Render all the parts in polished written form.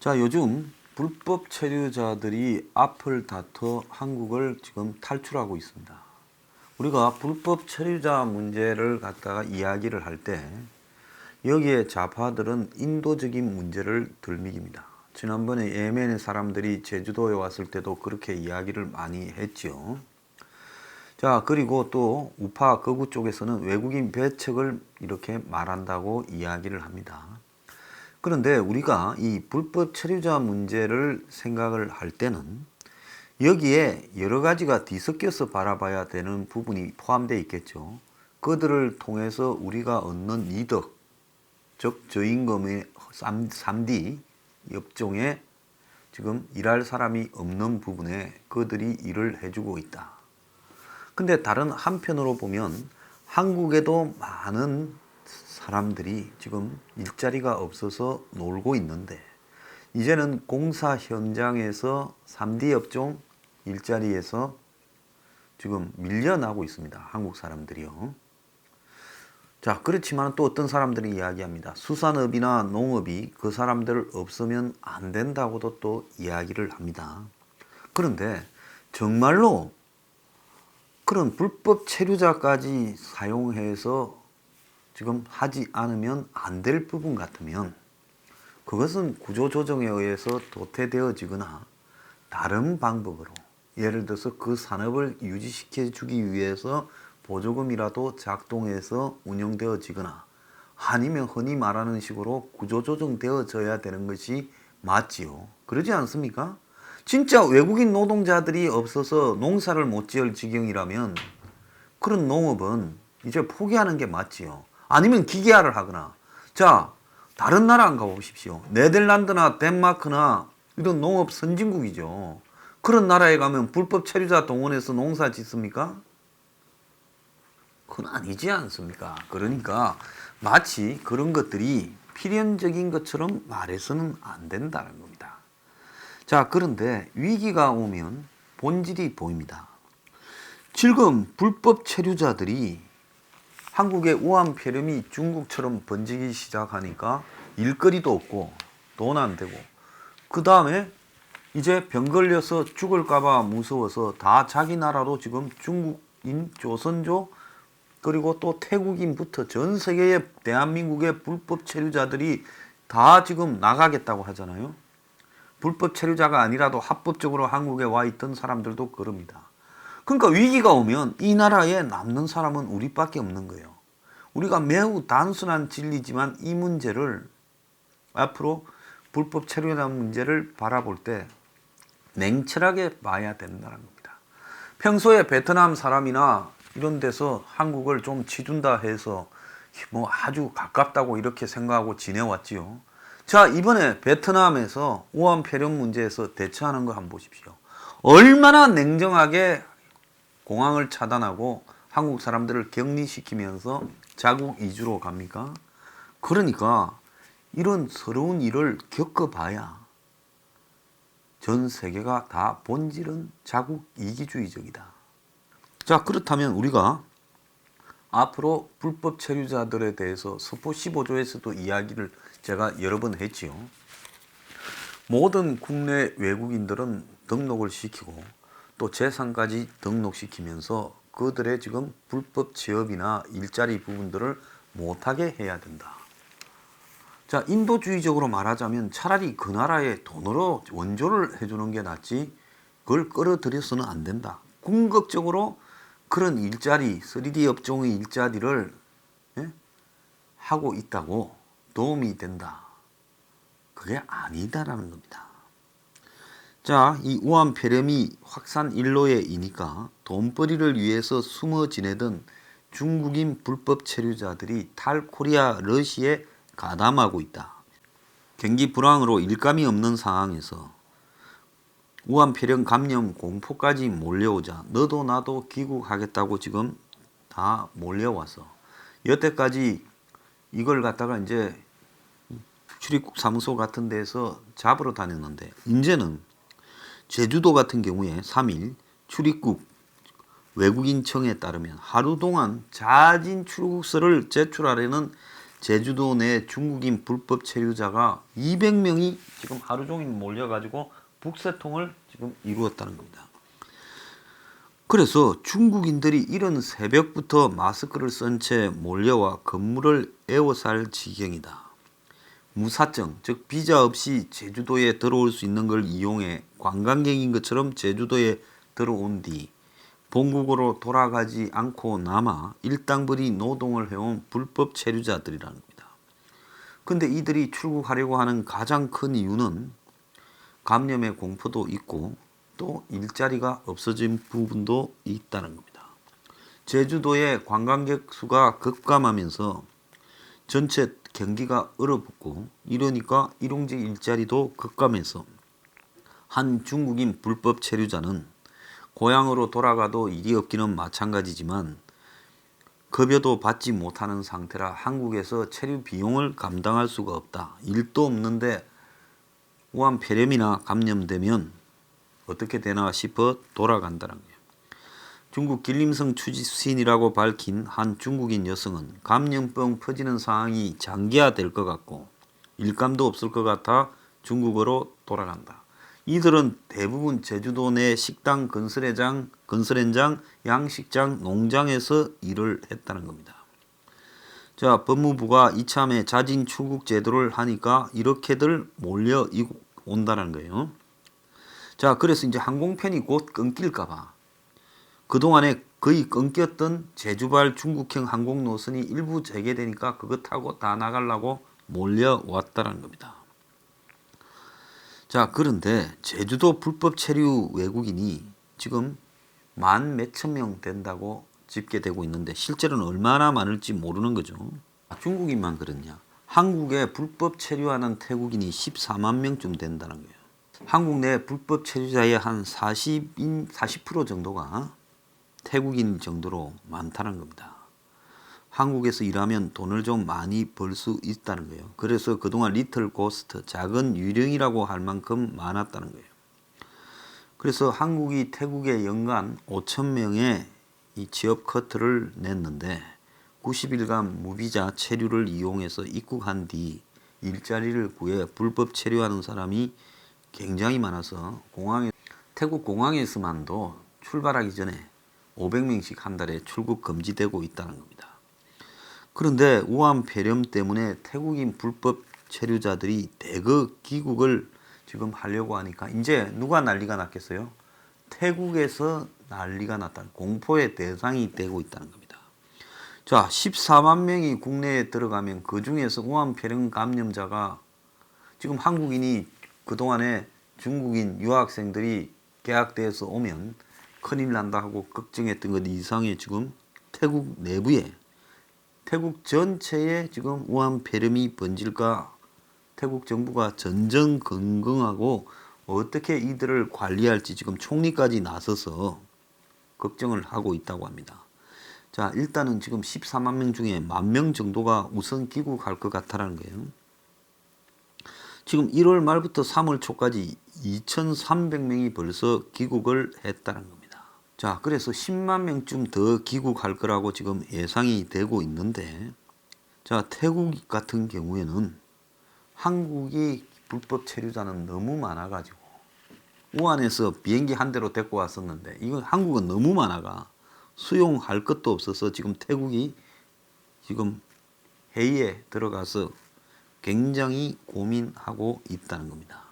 자, 요즘 불법 체류자들이 앞을 다퉈 한국을 지금 탈출하고 있습니다. 우리가 불법 체류자 문제를 갖다가 이야기를 할 때 여기에 좌파들은 인도적인 문제를 들먹입니다. 지난번에 예멘의 사람들이 제주도에 왔을 때도 그렇게 이야기를 많이 했죠. 자, 그리고 또 우파 거구 쪽에서는 외국인 배척을 이렇게 말한다고 이야기를 합니다. 그런데 우리가 이 불법 체류자 문제를 생각을 할 때는 여기에 여러 가지가 뒤섞여서 바라봐야 되는 부분이 포함되어 있겠죠. 그들을 통해서 우리가 얻는 이득, 즉 저임금의 3D 업종에 지금 일할 사람이 없는 부분에 그들이 일을 해주고 있다. 근데 다른 한편으로 보면 한국에도 많은 사람들이 지금 일자리가 없어서 놀고 있는데 이제는 공사 현장에서 3D 업종 일자리에서 지금 밀려나고 있습니다. 한국 사람들이요. 자, 그렇지만 또 어떤 사람들이 이야기합니다. 수산업이나 농업이 그 사람들 없으면 안 된다고도 또 이야기를 합니다. 그런데 정말로 그런 불법 체류자까지 사용해서 지금 하지 않으면 안 될 부분 같으면 그것은 구조조정에 의해서 도태되어지거나 다른 방법으로 예를 들어서 그 산업을 유지시켜 주기 위해서 보조금이라도 작동해서 운영되어지거나 아니면 흔히 말하는 식으로 구조조정되어져야 되는 것이 맞지요. 그러지 않습니까? 진짜 외국인 노동자들이 없어서 농사를 못 지을 지경이라면 그런 농업은 이제 포기하는 게 맞지요. 아니면 기계화를 하거나. 자, 다른 나라 안 가보십시오. 네덜란드나 덴마크나 이런 농업 선진국이죠. 그런 나라에 가면 불법 체류자 동원해서 농사 짓습니까? 그건 아니지 않습니까? 그러니까 마치 그런 것들이 필연적인 것처럼 말해서는 안 된다는 겁니다. 자, 그런데 위기가 오면 본질이 보입니다. 지금 불법 체류자들이 한국의 우한폐렴이 중국처럼 번지기 시작하니까 일거리도 없고 돈 안 되고 그 다음에 이제 병 걸려서 죽을까봐 무서워서 다 자기 나라로 지금 중국인, 조선족 그리고 또 태국인부터 전 세계의 대한민국의 불법 체류자들이 다 지금 나가겠다고 하잖아요. 불법 체류자가 아니라도 합법적으로 한국에 와 있던 사람들도 그럽니다. 그러니까 위기가 오면 이 나라에 남는 사람은 우리밖에 없는 거예요. 우리가 매우 단순한 진리지만 이 문제를 앞으로 불법 체류자 문제를 바라볼 때 냉철하게 봐야 된다는 겁니다. 평소에 베트남 사람이나 이런 데서 한국을 좀 치준다 해서 뭐 아주 가깝다고 이렇게 생각하고 지내왔지요. 자, 이번에 베트남에서 우한폐렴 문제에서 대처하는 거 한번 보십시오. 얼마나 냉정하게 공항을 차단하고 한국 사람들을 격리시키면서 자국 이주로 갑니까? 그러니까 이런 서러운 일을 겪어봐야 전 세계가 다 본질은 자국 이기주의적이다. 자, 그렇다면 우리가 앞으로 불법 체류자들에 대해서 서포 15조에서도 이야기를 제가 여러 번 했지요. 모든 국내 외국인들은 등록을 시키고 또 재산까지 등록시키면서 그들의 지금 불법 취업이나 일자리 부분들을 못하게 해야 된다. 자, 인도주의적으로 말하자면 차라리 그 나라에 돈으로 원조를 해주는 게 낫지 그걸 끌어들여서는 안 된다. 궁극적으로 그런 일자리, 3D 업종의 일자리를 하고 있다고 도움이 된다. 그게 아니다라는 겁니다. 자, 이 우한폐렴이 확산 일로에이니까 돈벌이를 위해서 숨어 지내던 중국인 불법 체류자들이 탈코리아 러시에 가담하고 있다. 경기 불황으로 일감이 없는 상황에서 우한폐렴 감염 공포까지 몰려오자 너도 나도 귀국하겠다고 지금 다 몰려와서 여태까지 이걸 갖다가 이제 출입국 사무소 같은 데서 잡으러 다녔는데 이제는 제주도 같은 경우에 3일 출입국 외국인청에 따르면 하루 동안 자진 출국서를 제출하려는 제주도 내 중국인 불법 체류자가 200명이 지금 하루 종일 몰려가지고 북새통을 지금 이루었다는 겁니다. 그래서 중국인들이 이른 새벽부터 마스크를 쓴 채 몰려와 건물을 에워쌀 지경이다. 무사증, 즉 비자 없이 제주도에 들어올 수 있는 걸 이용해 관광객인 것처럼 제주도에 들어온 뒤 본국으로 돌아가지 않고 남아 일당벌이 노동을 해온 불법 체류자들이라는 겁니다. 근데 이들이 출국하려고 하는 가장 큰 이유는 감염의 공포도 있고 또 일자리가 없어진 부분도 있다는 겁니다. 제주도의 관광객 수가 급감하면서 전체 경기가 얼어붙고 이러니까 일용직 일자리도 급감해서 한 중국인 불법 체류자는 고향으로 돌아가도 일이 없기는 마찬가지지만 급여도 받지 못하는 상태라 한국에서 체류 비용을 감당할 수가 없다. 일도 없는데 우한 폐렴이나 감염되면 어떻게 되나 싶어 돌아간다는 거예요. 중국 길림성 출신이라고 밝힌 한 중국인 여성은 감염병 퍼지는 상황이 장기화될 것 같고 일감도 없을 것 같아 중국으로 돌아간다. 이들은 대부분 제주도 내 식당, 건설현장, 양식장, 농장에서 일을 했다는 겁니다. 자, 법무부가 이참에 자진 출국 제도를 하니까 이렇게들 몰려 온다는 거예요. 자, 그래서 이제 항공편이 곧 끊길까봐 그동안에 거의 끊겼던 제주발 중국형 항공 노선이 일부 재개되니까 그거 타고 다 나가려고 몰려왔다는 겁니다. 자, 그런데 제주도 불법 체류 외국인이 지금 만 몇천 명 된다고 집계되고 있는데 실제로는 얼마나 많을지 모르는 거죠. 중국인만 그렇냐? 한국에 불법 체류하는 태국인이 14만 명쯤 된다는 거예요. 한국 내 불법 체류자의 한 40% 정도가 태국인 정도로 많다는 겁니다. 한국에서 일하면 돈을 좀 많이 벌 수 있다는 거예요. 그래서 그동안 리틀 고스트, 작은 유령이라고 할 만큼 많았다는 거예요. 그래서 한국이 태국에 연간 5천 명의 이 취업 커트를 냈는데 90일간 무비자 체류를 이용해서 입국한 뒤 일자리를 구해 불법 체류하는 사람이 굉장히 많아서 태국 공항에서만도 출발하기 전에 500명씩 한 달에 출국 금지되고 있다는 겁니다. 그런데 우한 폐렴 때문에 태국인 불법 체류자들이 대거 귀국을 지금 하려고 하니까 이제 누가 난리가 났겠어요? 태국에서 난리가 났다. 공포의 대상이 되고 있다는 겁니다. 자, 14만 명이 국내에 들어가면 그 중에서 우한 폐렴 감염자가 지금 한국인이 그동안에 중국인 유학생들이 개학대에서 오면 큰일 난다 하고 걱정했던 것 이상의 지금 태국 내부에 태국 전체에 지금 우한 폐렴이 번질까 태국 정부가 전전긍긍하고 어떻게 이들을 관리할지 지금 총리까지 나서서 걱정을 하고 있다고 합니다. 자, 일단은 지금 14만 명 중에 10,000명 정도가 우선 귀국할 것 같다는 거예요. 지금 1월 말부터 3월 초까지 2,300명이 벌써 귀국을 했다는 겁니다. 자, 그래서 10만 명쯤 더 귀국할 거라고 지금 예상이 되고 있는데, 자, 태국 같은 경우에는 한국이 불법 체류자는 너무 많아가지고 우한에서 비행기 한 대로 데리고 왔었는데 이건 한국은 너무 많아가 수용할 것도 없어서 지금 태국이 지금 회의에 들어가서 굉장히 고민하고 있다는 겁니다.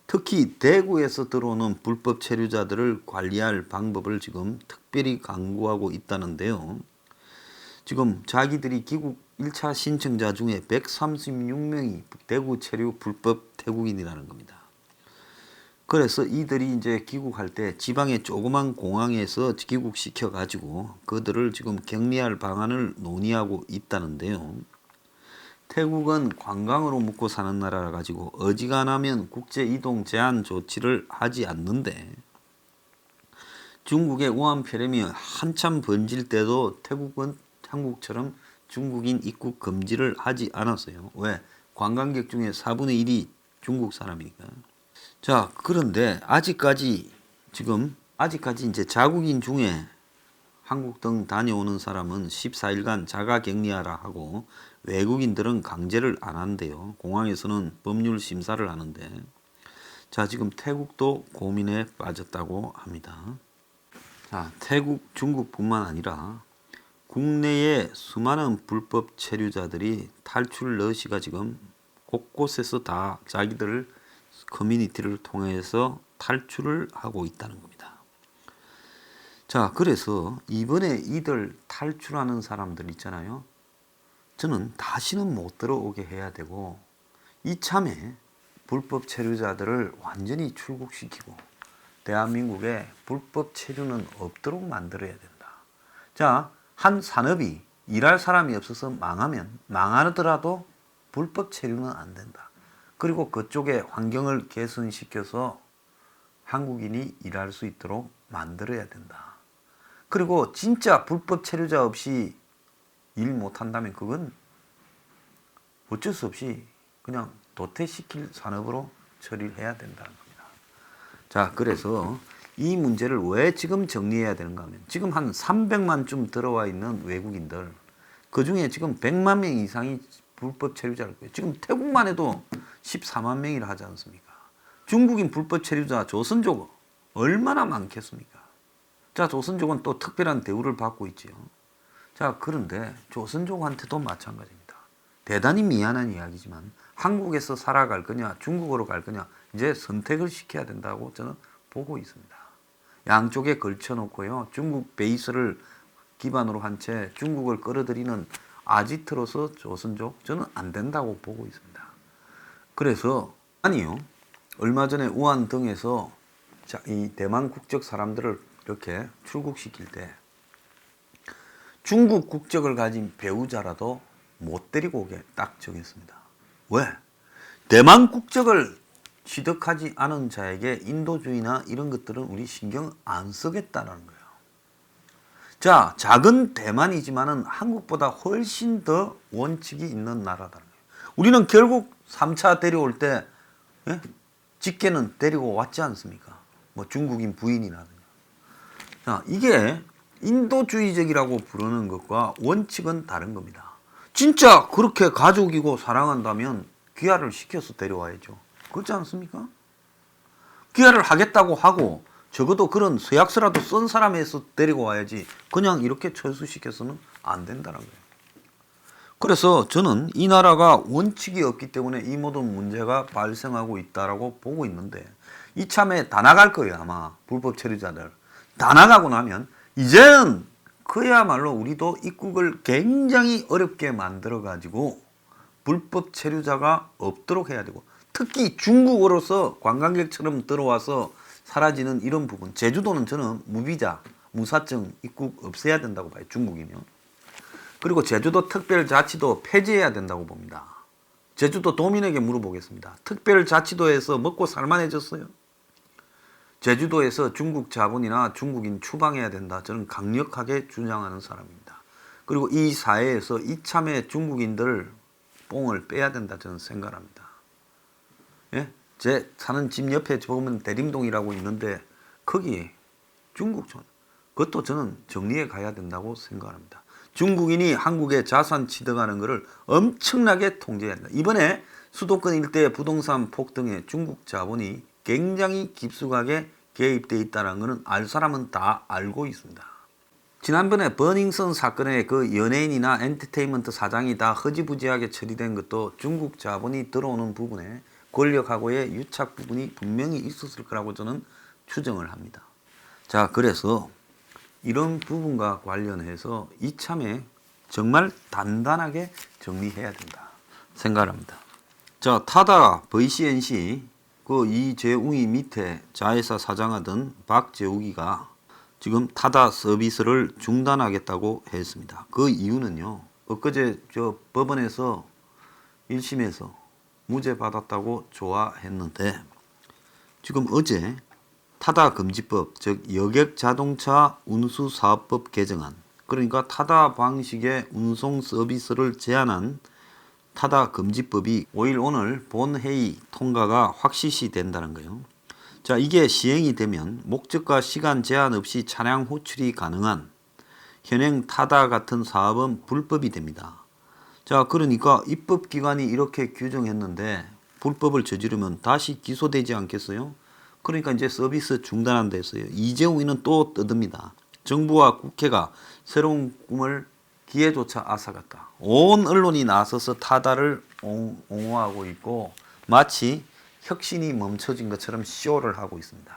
특히 대구에서 들어오는 불법 체류자들을 관리할 방법을 지금 특별히 강구하고 있다는데요. 지금 자기들이 귀국 1차 신청자 중에 136명이 대구 체류 불법 태국인이라는 겁니다. 그래서 이들이 이제 귀국할 때 지방의 조그만 공항에서 귀국시켜 가지고 그들을 지금 격리할 방안을 논의하고 있다는데요. 태국은 관광으로 먹고 사는 나라라 가지고 어지간하면 국제 이동 제한 조치를 하지 않는데 중국의 우한 폐렴이 한참 번질 때도 태국은 한국처럼 중국인 입국 금지를 하지 않았어요. 왜? 관광객 중에 4분의 1이 중국 사람이니까. 자, 그런데 아직까지 이제 자국인 중에 한국 등 다녀오는 사람은 14일간 자가 격리하라 하고 외국인들은 강제를 안 한대요. 공항에서는 법률 심사를 하는데 자, 지금 태국도 고민에 빠졌다고 합니다. 자, 태국, 중국뿐만 아니라 국내의 수많은 불법 체류자들이 탈출 러시가 지금 곳곳에서 다 자기들 커뮤니티를 통해서 탈출을 하고 있다는 겁니다. 자, 그래서 이번에 이들 탈출하는 사람들 있잖아요. 저는 다시는 못 들어오게 해야 되고 이참에 불법 체류자들을 완전히 출국시키고 대한민국에 불법 체류는 없도록 만들어야 된다. 자, 한 산업이 일할 사람이 없어서 망하면 망하더라도 불법 체류는 안 된다. 그리고 그쪽에 환경을 개선시켜서 한국인이 일할 수 있도록 만들어야 된다. 그리고 진짜 불법 체류자 없이 일 못한다면 그건 어쩔 수 없이 그냥 도태시킬 산업으로 처리를 해야 된다는 겁니다. 자, 그래서 이 문제를 왜 지금 정리해야 되는가 하면 지금 한 300만쯤 들어와 있는 외국인들 그 중에 지금 100만 명 이상이 불법 체류자일 거예요. 지금 태국만 해도 14만 명이라 하지 않습니까? 중국인 불법 체류자 조선족 얼마나 많겠습니까? 자, 조선족은 또 특별한 대우를 받고 있지요. 자, 그런데 조선족한테도 마찬가지입니다. 대단히 미안한 이야기지만 한국에서 살아갈 거냐 중국으로 갈 거냐 이제 선택을 시켜야 된다고 저는 보고 있습니다. 양쪽에 걸쳐놓고요. 중국 베이스를 기반으로 한 채 중국을 끌어들이는 아지트로서 조선족 저는 안 된다고 보고 있습니다. 그래서 아니요. 얼마 전에 우한 등에서 이 대만 국적 사람들을 이렇게 출국시킬 때 중국 국적을 가진 배우자라도 못 데리고 오게 딱 정했습니다. 왜? 대만 국적을 취득하지 않은 자에게 인도주의나 이런 것들은 우리 신경 안 쓰겠다는 거예요. 자, 작은 대만이지만은 한국보다 훨씬 더 원칙이 있는 나라다는 거예요. 우리는 결국 3차 데려올 때 직계는 데리고 왔지 않습니까? 뭐 중국인 부인이라든가. 자, 이게 인도주의적이라고 부르는 것과 원칙은 다른 겁니다. 진짜 그렇게 가족이고 사랑한다면 귀화를 시켜서 데려와야죠. 그렇지 않습니까? 귀화를 하겠다고 하고 적어도 그런 서약서라도 쓴 사람에서 데리고 와야지 그냥 이렇게 철수시켜서는 안 된다는 거예요. 그래서 저는 이 나라가 원칙이 없기 때문에 이 모든 문제가 발생하고 있다라고 보고 있는데 이참에 다 나갈 거예요. 아마 불법 체류자들 다 나가고 나면 이제는 그야말로 우리도 입국을 굉장히 어렵게 만들어 가지고 불법 체류자가 없도록 해야 되고 특히 중국으로서 관광객처럼 들어와서 사라지는 이런 부분 제주도는 저는 무비자, 무사증 입국 없애야 된다고 봐요. 중국이면. 그리고 제주도 특별자치도 폐지해야 된다고 봅니다. 제주도 도민에게 물어보겠습니다. 특별자치도에서 먹고 살만해졌어요? 제주도에서 중국 자본이나 중국인 추방해야 된다. 저는 강력하게 주장하는 사람입니다. 그리고 이 사회에서 이참에 중국인들 뽕을 빼야 된다. 저는 생각합니다. 예? 제 사는 집 옆에 보면 대림동이라고 있는데 거기 중국촌 그것도 저는 정리해 가야 된다고 생각합니다. 중국인이 한국에 자산 취득하는 것을 엄청나게 통제해야 된다. 이번에 수도권 일대 부동산 폭등에 중국 자본이 굉장히 깊숙하게 개입되어 있다는 것은 알 사람은 다 알고 있습니다. 지난번에 버닝썬 사건에 그 연예인이나 엔터테인먼트 사장이 다 허지부지하게 처리된 것도 중국 자본이 들어오는 부분에 권력하고의 유착 부분이 분명히 있었을 거라고 저는 추정을 합니다. 자, 그래서 이런 부분과 관련해서 이참에 정말 단단하게 정리해야 된다 생각합니다. 자, 타다 VCNC 그 이재웅이 밑에 자회사 사장하던 박재욱이가 지금 타다 서비스를 중단하겠다고 했습니다. 그 이유는요. 엊그제 저 법원에서 1심에서 무죄 받았다고 좋아했는데 지금 어제 타다 금지법 즉 여객 자동차 운수 사업법 개정안 그러니까 타다 방식의 운송 서비스를 제한한 타다 금지법이 5일 오늘 본회의 통과가 확실시 된다는 거예요. 자, 이게 시행이 되면 목적과 시간 제한 없이 차량 호출이 가능한 현행 타다 같은 사업은 불법이 됩니다. 자, 그러니까 입법기관이 이렇게 규정했는데 불법을 저지르면 다시 기소되지 않겠어요? 그러니까 이제 서비스 중단한다 했어요. 이재용이는 또 떠듭니다. 정부와 국회가 새로운 꿈을 기회조차 앗아갔다. 온 언론이 나서서 타다를 옹호하고 있고 마치 혁신이 멈춰진 것처럼 쇼를 하고 있습니다.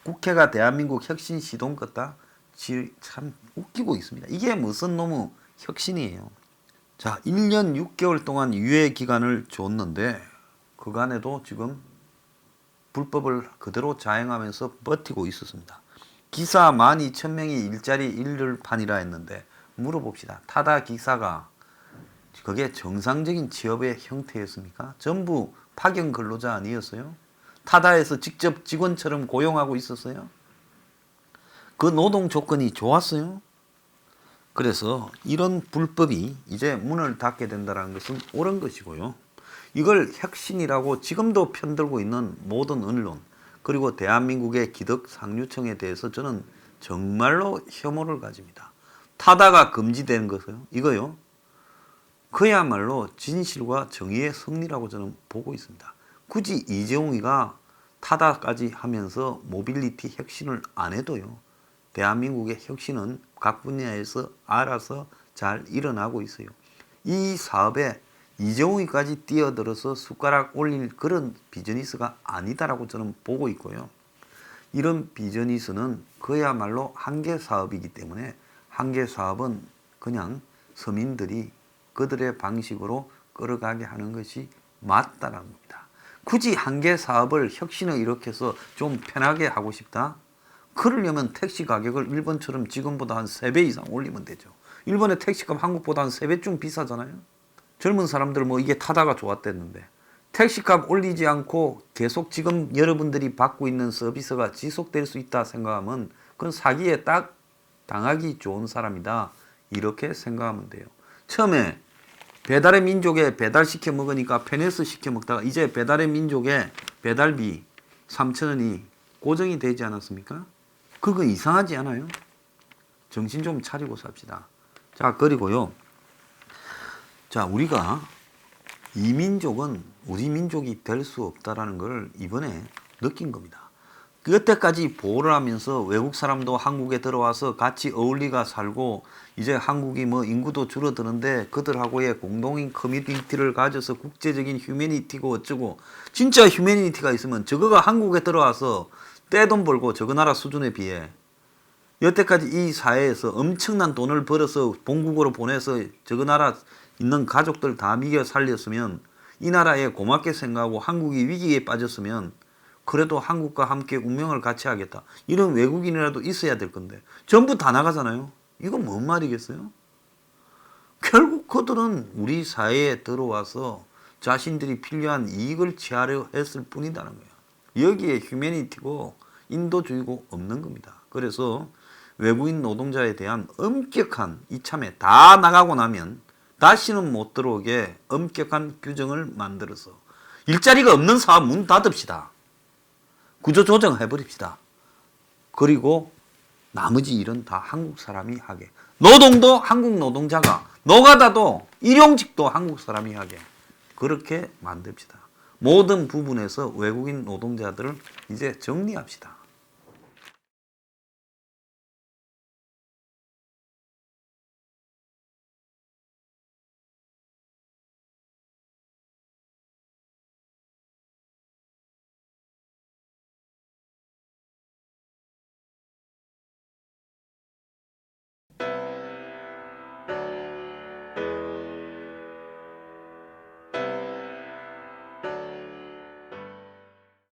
국회가 대한민국 혁신 시동 껐다? 참 웃기고 있습니다. 이게 무슨 놈의 혁신이에요. 자, 1년 6개월 동안 유예 기간을 줬는데 그간에도 지금 불법을 그대로 자행하면서 버티고 있었습니다. 기사 12,000명이 일자리 일률판이라 했는데 물어봅시다. 타다 기사가 그게 정상적인 취업의 형태였습니까? 전부 파견 근로자 아니었어요? 타다에서 직접 직원처럼 고용하고 있었어요? 그 노동 조건이 좋았어요? 그래서 이런 불법이 이제 문을 닫게 된다는 것은 옳은 것이고요. 이걸 혁신이라고 지금도 편들고 있는 모든 언론 그리고 대한민국의 기득상류층에 대해서 저는 정말로 혐오를 가집니다. 타다가 금지된 것은 이거요. 그야말로 진실과 정의의 승리라고 저는 보고 있습니다. 굳이 이재용이가 타다까지 하면서 모빌리티 혁신을 안 해도요. 대한민국의 혁신은 각 분야에서 알아서 잘 일어나고 있어요. 이 사업에 이재용이까지 뛰어들어서 숟가락 올릴 그런 비즈니스가 아니다라고 저는 보고 있고요. 이런 비즈니스는 그야말로 한계 사업이기 때문에 한계 사업은 그냥 서민들이 그들의 방식으로 끌어가게 하는 것이 맞다라는 겁니다. 굳이 한계 사업을 혁신을 일으켜서 좀 편하게 하고 싶다? 그러려면 택시 가격을 일본처럼 지금보다 한 3배 이상 올리면 되죠. 일본의 택시값 한국보다 한 3배쯤 비싸잖아요. 젊은 사람들 뭐 이게 타다가 좋았댔는데 택시값 올리지 않고 계속 지금 여러분들이 받고 있는 서비스가 지속될 수 있다 생각하면 그건 사기에 딱 당하기 좋은 사람이다 이렇게 생각하면 돼요. 처음에 배달의 민족에 배달시켜 먹으니까 페네스 시켜 먹다가 이제 배달의 민족에 배달비 3,000원이 고정이 되지 않았습니까? 그거 이상하지 않아요? 정신 좀 차리고 삽시다. 자, 그리고요. 자, 우리가 이 민족은 우리 민족이 될 수 없다라는 걸 이번에 느낀 겁니다. 그때까지 보호를 하면서 외국 사람도 한국에 들어와서 같이 어울리가 살고 이제 한국이 뭐 인구도 줄어드는데 그들하고의 공동인 커뮤니티를 가져서 국제적인 휴머니티고 어쩌고 진짜 휴머니티가 있으면 저거가 한국에 들어와서 떼돈 벌고 저거 나라 수준에 비해 여태까지 이 사회에서 엄청난 돈을 벌어서 본국으로 보내서 저거 나라 있는 가족들 다 미겨 살렸으면 이 나라에 고맙게 생각하고 한국이 위기에 빠졌으면 그래도 한국과 함께 운명을 같이 하겠다. 이런 외국인이라도 있어야 될 건데 전부 다 나가잖아요. 이건 뭔 말이겠어요? 결국 그들은 우리 사회에 들어와서 자신들이 필요한 이익을 취하려 했을 뿐이라는 거예요. 여기에 휴머니티고 인도주의고 없는 겁니다. 그래서 외국인 노동자에 대한 엄격한 이참에 다 나가고 나면 다시는 못 들어오게 엄격한 규정을 만들어서 일자리가 없는 사업 문 닫읍시다. 구조조정 해버립시다. 그리고 나머지 일은 다 한국 사람이 하게. 노동도 한국 노동자가, 노가다도 일용직도 한국 사람이 하게. 그렇게 만듭시다. 모든 부분에서 외국인 노동자들을 이제 정리합시다.